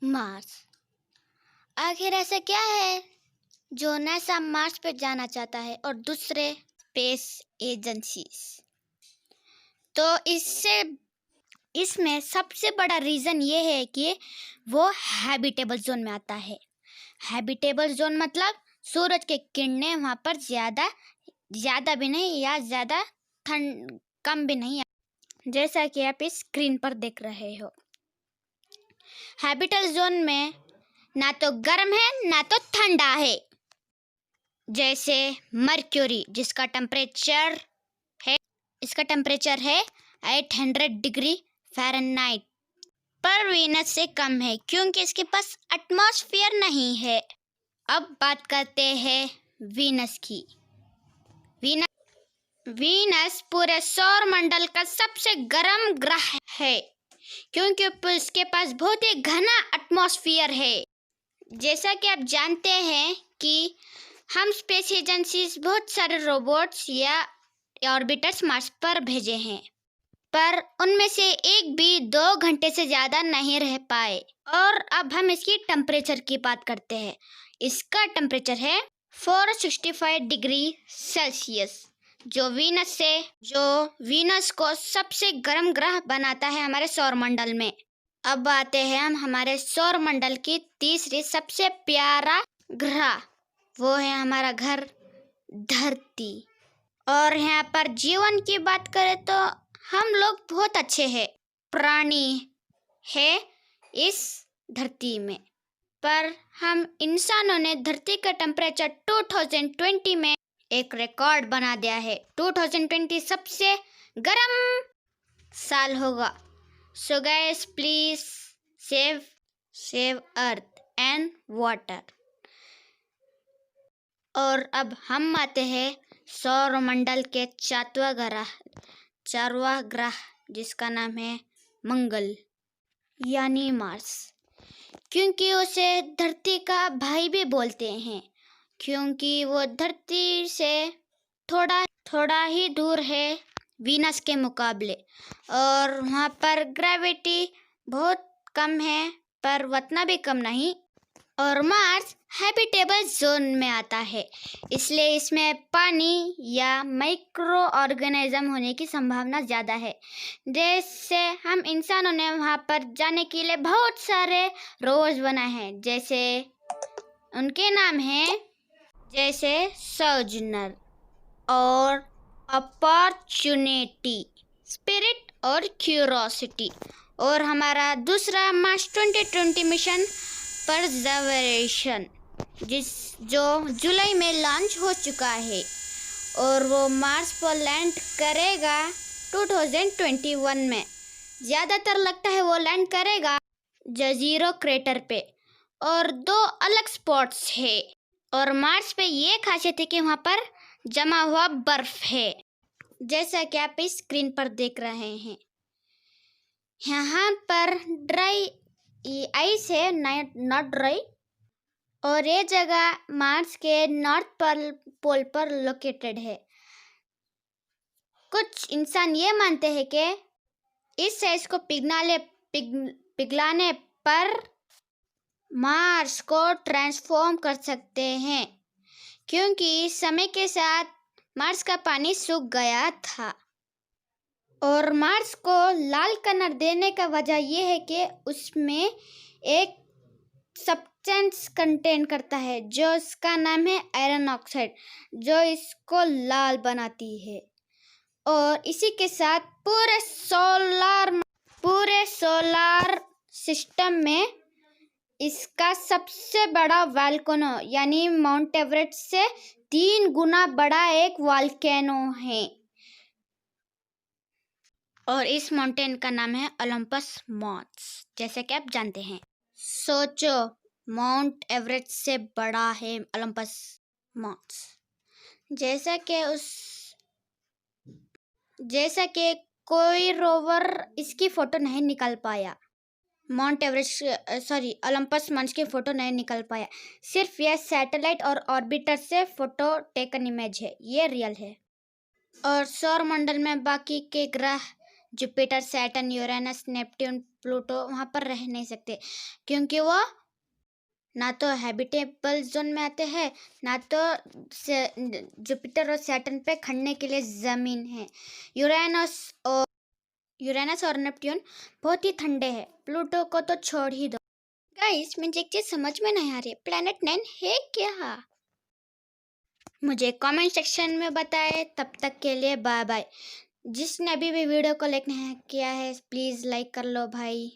Mars. आखिर ऐसा क्या है जो नासा मार्स पे जाना चाहता है और दूसरे स्पेस एजेंसीज? तो इसमें सबसे बड़ा रीज़न ये है कि वो हैबिटेबल जोन में आता है। हैबिटेबल जोन मतलब सूरज की किरणें वहाँ पर ज़्यादा भी नहीं या ज़्यादा ठंड कम भी नहीं, जैसा कि आप इस स्क्रीन पर देख रहे हो। हैबिटेबल जोन में ना तो गर्म है ना तो ठंडा है। जैसे मर्क्यूरी जिसका टेम्परेचर है 800 डिग्री फ़ारेनहाइट, पर वीनस से कम है क्योंकि इसके पास एटमॉस्फेयर नहीं है। अब बात करते हैं वीनस की। वीनस पूरे सौर मंडल का सबसे गर्म ग्रह है क्योंकि उसके पास बहुत ही घना एटमॉस्फेयर है। जैसा कि आप जानते हैं कि हम स्पेस एजेंसीज बहुत सारे रोबोट्स या ऑर्बिटर्स मार्स पर भेजे हैं, पर उनमें से एक भी 2 घंटे से ज़्यादा नहीं रह पाए। और अब हम इसकी टेम्परेचर की बात करते हैं। इसका टेम्परेचर है 465 डिग्री सेल्सियस, जो वीनस को सबसे गर्म ग्रह बनाता है हमारे सौरमंडल में। अब आते हैं हम हमारे सौरमंडल की तीसरी सबसे प्यारा ग्रह, वो है हमारा घर धरती। और यहाँ पर जीवन की बात करें तो हम लोग बहुत अच्छे हैं, प्राणी है इस धरती में। पर हम इंसानों ने धरती का टेम्परेचर 2020 में एक रिकॉर्ड बना दिया है। 2020 सबसे गर्म साल होगा। So guys please save earth and water. और अब हम आते हैं सौरमंडल के चारवा ग्रह जिसका नाम है मंगल यानी मार्स, क्योंकि उसे धरती का भाई भी बोलते हैं क्योंकि वो धरती से थोड़ा ही दूर है वीनस के मुकाबले, और वहाँ पर ग्रेविटी बहुत कम है पर उतना भी कम नहीं। और मार्स हैबिटेबल जोन में आता है, इसलिए इसमें पानी या माइक्रो ऑर्गेनिज्म होने की संभावना ज़्यादा है। जैसे हम इंसानों ने वहाँ पर जाने के लिए बहुत सारे रोवर्स बनाए हैं, जैसे उनके नाम हैं जैसे सोजनर और अपॉर्चुनिटी, स्पिरिट और क्यूरोसिटी। और हमारा दूसरा मार्स 2020 मिशन परसेवरेशन जो जुलाई में लॉन्च हो चुका है और वो मार्स पर लैंड करेगा 2021 में। ज़्यादातर लगता है वो लैंड करेगा जजीरो क्रेटर पे, और 2 अलग स्पॉट्स है। और मार्स पे ये खासियत है कि वहाँ पर जमा हुआ बर्फ है, जैसा कि आप इस स्क्रीन पर देख रहे हैं। यहाँ पर ड्राई आइस है, नॉट ड्राई, और ये जगह मार्स के नॉर्थ पोल पर लोकेटेड है। कुछ इंसान ये मानते हैं कि इस आइस को पिघलाने पर मार्स को ट्रांसफॉर्म कर सकते हैं, क्योंकि समय के साथ मार्स का पानी सूख गया था। और मार्स को लाल कलर देने का वजह यह है कि उसमें एक सब्सटेंस कंटेन करता है जो इसका नाम है आयरन ऑक्साइड, जो इसको लाल बनाती है। और इसी के साथ पूरे सोलार सिस्टम में इसका सबसे बड़ा वोल्केनो यानी माउंट एवरेस्ट से 3 गुना बड़ा एक वोल्केनो है, और इस माउंटेन का नाम है ओलंपस मॉन्स, जैसे कि आप जानते हैं। सोचो, माउंट एवरेस्ट से बड़ा है ओलंपस मॉन्स। जैसा कि कोई रोवर इसकी फ़ोटो नहीं निकाल पाया, ओलंपस मॉन्स की फ़ोटो नहीं निकाल पाया। सिर्फ यह सैटेलाइट और ऑर्बिटर से फ़ोटो टेकन इमेज है, ये रियल है। और सौरमंडल में बाकी के ग्रह Jupiter, Saturn, Uranus, Neptune, Pluto वहाँ पर रह नहीं सकते, क्योंकि वो ना तो हैबिटेबल जोन में आते हैं, ना तो जुपिटर और सैटर्न पे खड़ने के लिए ज़मीन है। यूरेनस और नेपट्यून बहुत ही ठंडे हैं, प्लूटो को तो छोड़ ही दो। गाइस, मुझे एक चीज़ समझ में नहीं आ रही, प्लैनेट 9 है क्या? मुझे कमेंट सेक्शन में बताएं। तब तक के लिए बाय बाय। जिसने अभी भी वीडियो को लाइक नहीं किया है, प्लीज़ लाइक कर लो भाई।